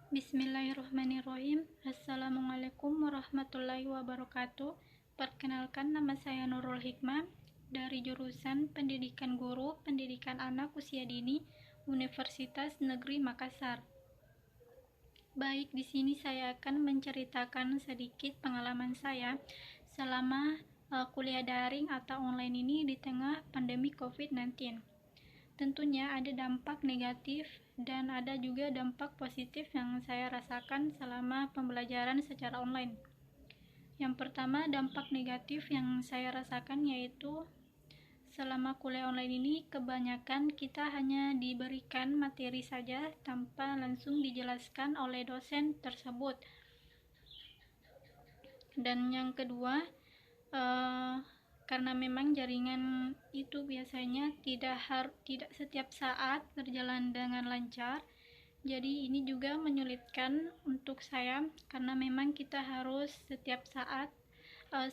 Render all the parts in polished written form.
Bismillahirrahmanirrahim. Assalamualaikum warahmatullahi wabarakatuh. Perkenalkan, nama saya Nurul Hikmah dari jurusan Pendidikan Guru, Pendidikan Anak Usia Dini, Universitas Negeri Makassar. Baik, di sini saya akan menceritakan sedikit pengalaman saya selama kuliah daring atau online ini di tengah pandemi COVID-19. Tentunya ada dampak negatif dan ada juga dampak positif yang saya rasakan selama pembelajaran secara online. Yang pertama, dampak negatif yang saya rasakan yaitu selama kuliah online ini kebanyakan kita hanya diberikan materi saja tanpa langsung dijelaskan oleh dosen tersebut. Dan yang kedua, karena memang jaringan itu biasanya tidak setiap saat berjalan dengan lancar, jadi ini juga menyulitkan untuk saya karena memang kita harus setiap saat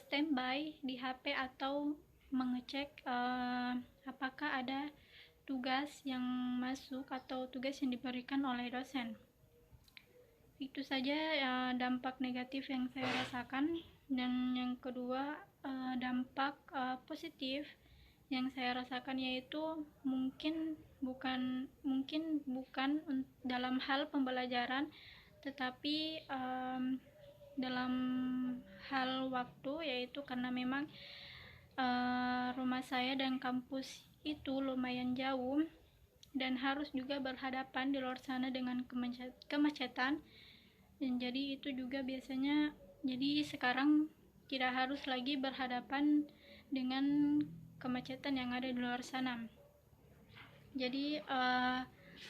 standby di HP atau mengecek apakah ada tugas yang masuk atau tugas yang diberikan oleh dosen. Itu saja dampak negatif yang saya rasakan. Dan yang kedua, dampak positif yang saya rasakan yaitu mungkin bukan dalam hal pembelajaran, tetapi dalam hal waktu, yaitu karena memang rumah saya dan kampus itu lumayan jauh dan harus juga berhadapan di luar sana dengan kemacetan. Dan jadi itu juga biasanya, jadi sekarang tidak harus lagi berhadapan dengan kemacetan yang ada di luar sana. Jadi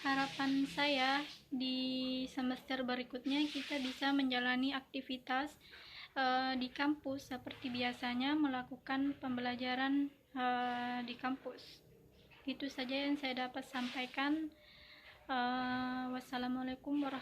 harapan saya di semester berikutnya kita bisa menjalani aktivitas di kampus seperti biasanya, melakukan pembelajaran di kampus. Itu saja yang saya dapat sampaikan. Wassalamualaikum warahmatullahi wabarakatuh.